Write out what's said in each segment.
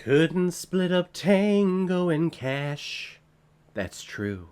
Couldn't split up Tango and Cash. That's true.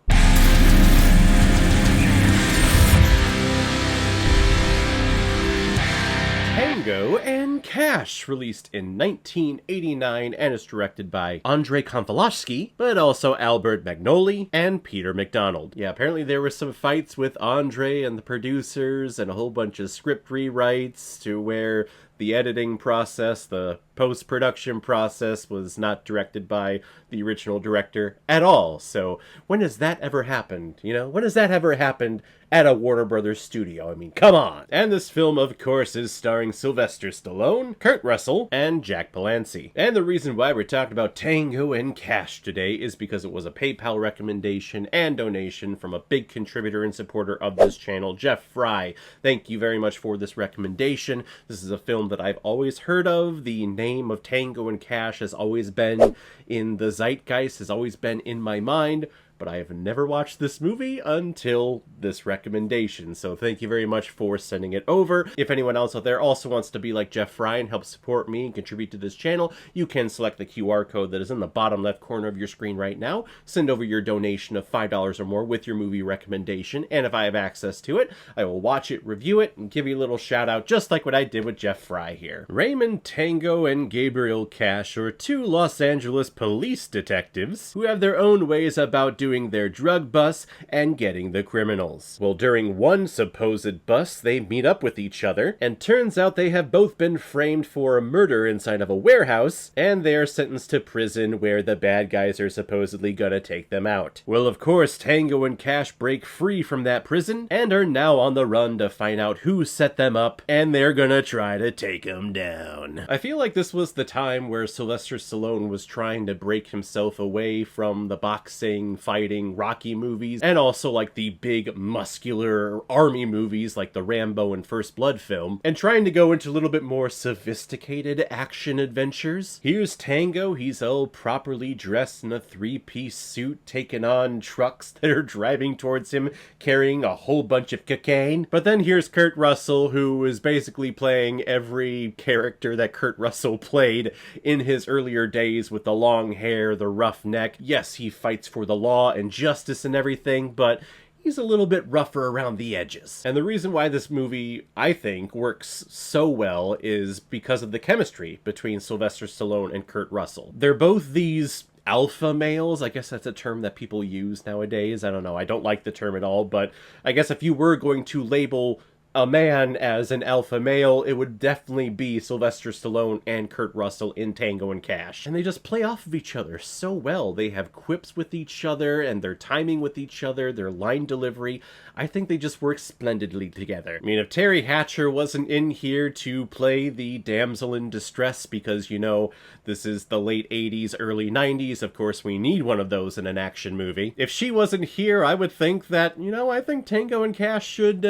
Tango and Cash, released in 1989 and is directed by Andrei Konchalovsky, but also Albert Magnoli and Peter McDonald. Yeah, apparently there were some fights with Andrei and the producers and a whole bunch of script rewrites to where the editing process, the post-production process, was not directed by the original director at all. So when has that ever happened? You know, when has that ever happened at a Warner Brothers studio? I mean, come on. And this film, of course, is starring Sylvester Stallone, Kurt Russell, and Jack Palance. And the reason why we're talking about Tango and Cash today is because it was a PayPal recommendation and donation from a big contributor and supporter of this channel, Jeff Fry. Thank you very much for this recommendation. This is a film that I've always heard of. The name of Tango and Cash has always been in the zeitgeist, has always been in my mind, but I have never watched this movie until this recommendation, so thank you very much for sending it over. If anyone else out there also wants to be like Jeff Fry and help support me and contribute to this channel, you can select the QR code that is in the bottom left corner of your screen right now, send over your donation of $5 or more with your movie recommendation, and if I have access to it, I will watch it, review it, and give you a little shout out, just like what I did with Jeff Fry here. Raymond Tango and Gabriel Cash are two Los Angeles police detectives who have their own ways about doing their drug busts and getting the criminals. Well, during one supposed bust, they meet up with each other, and turns out they have both been framed for a murder inside of a warehouse, and they are sentenced to prison where the bad guys are supposedly gonna take them out. Well, of course, Tango and Cash break free from that prison, and are now on the run to find out who set them up, and they're gonna try to take them down. I feel like this was the time where Sylvester Stallone was trying to break himself away from the boxing, fighting, Rocky movies, and also like the big muscular army movies like the Rambo and First Blood film, and trying to go into a little bit more sophisticated action adventures. Here's Tango, he's all properly dressed in a three-piece suit, taking on trucks that are driving towards him, carrying a whole bunch of cocaine. But then here's Kurt Russell, who is basically playing every character that Kurt Russell played in his earlier days, with the long hair, the rough neck. Yes, he fights for the law and justice and everything, but he's a little bit rougher around the edges. And the reason why this movie, I think, works so well is because of the chemistry between Sylvester Stallone and Kurt Russell. They're both these alpha males. I guess that's a term that people use nowadays. I don't know. I don't like the term at all, but I guess if you were going to label a man as an alpha male, it would definitely be Sylvester Stallone and Kurt Russell in Tango and Cash. And they just play off of each other so well. They have quips with each other, and their timing with each other, their line delivery. I think they just work splendidly together. I mean, if Terry Hatcher wasn't in here to play the damsel in distress, because, you know, this is the late 80s, early 90s, of course we need one of those in an action movie. If she wasn't here, I would think that, you know, I think Tango and Cash should,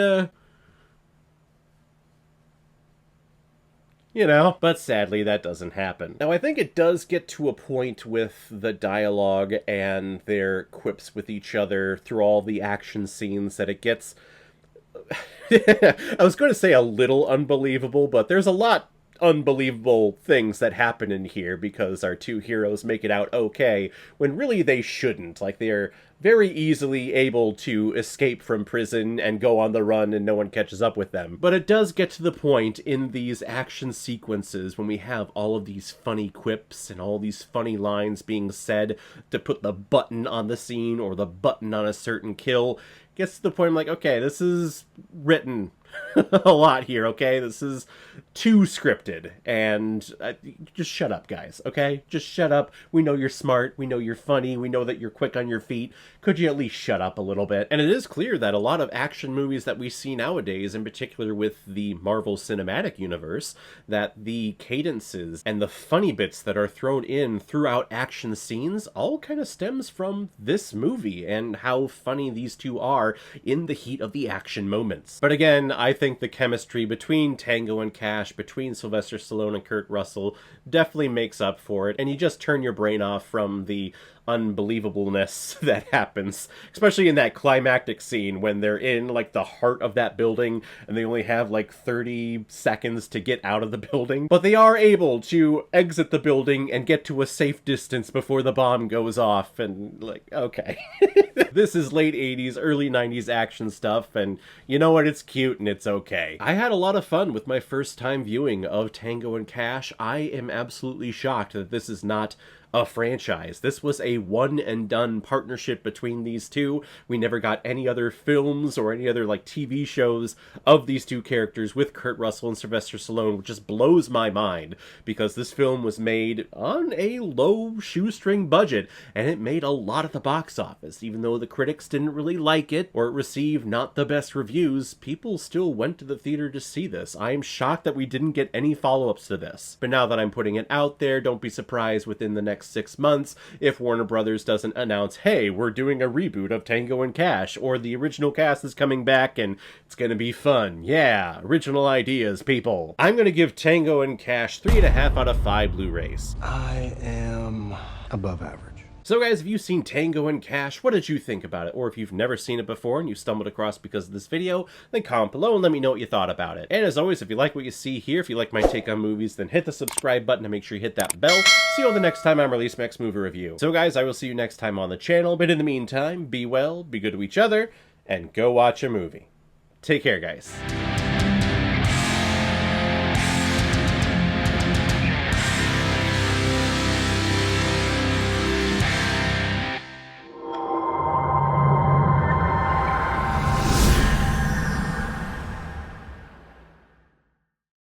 you know, but sadly that doesn't happen. Now, I think it does get to a point with the dialogue and their quips with each other through all the action scenes that it gets, I was going to say a little unbelievable, but there's a lot unbelievable things that happen in here because our two heroes make it out okay, when really they shouldn't. Like, they're very easily able to escape from prison and go on the run and no one catches up with them. But it does get to the point in these action sequences when we have all of these funny quips and all these funny lines being said to put the button on the scene or the button on a certain kill. Gets to the point I'm like, okay, this is written a lot here, okay? This is too scripted, and just shut up, guys, okay? Just shut up. We know you're smart, we know you're funny, we know that you're quick on your feet. Could you at least shut up a little bit? And it is clear that a lot of action movies that we see nowadays, in particular with the Marvel Cinematic Universe, that the cadences and the funny bits that are thrown in throughout action scenes all kind of stems from this movie and how funny these two are in the heat of the action moments. But again, I think the chemistry between Tango and Cash, between Sylvester Stallone and Kurt Russell, definitely makes up for it, and you just turn your brain off from the unbelievableness that happens, especially in that climactic scene when they're in like the heart of that building and they only have like 30 seconds to get out of the building, but they are able to exit the building and get to a safe distance before the bomb goes off. And like, okay. This is late 80s, early 90s action stuff, and you know what, it's cute and it's okay. I had a lot of fun with my first time viewing of Tango and Cash. I am absolutely shocked that this is not a franchise. This was a one and done partnership between these two. We never got any other films or any other like TV shows of these two characters with Kurt Russell and Sylvester Stallone, which just blows my mind because this film was made on a low shoestring budget and it made a lot at the box office. Even though the critics didn't really like it or it received not the best reviews, people still went to the theater to see this. I am shocked that we didn't get any follow-ups to this. But now that I'm putting it out there, don't be surprised within the next 6 months if Warner Brothers doesn't announce, hey, we're doing a reboot of Tango and Cash, or the original cast is coming back and it's gonna be fun. Yeah, original ideas, people. I'm gonna give Tango and Cash 3.5 out of 5 Blu-rays. I am above average. So guys, if you've seen Tango and Cash, what did you think about it? Or if you've never seen it before and you stumbled across because of this video, then comment below and let me know what you thought about it. And as always, if you like what you see here, if you like my take on movies, then hit the subscribe button and make sure you hit that bell. See you all the next time I release my next movie review. So guys, I will see you next time on the channel, but in the meantime, be well, be good to each other, and go watch a movie. Take care, guys.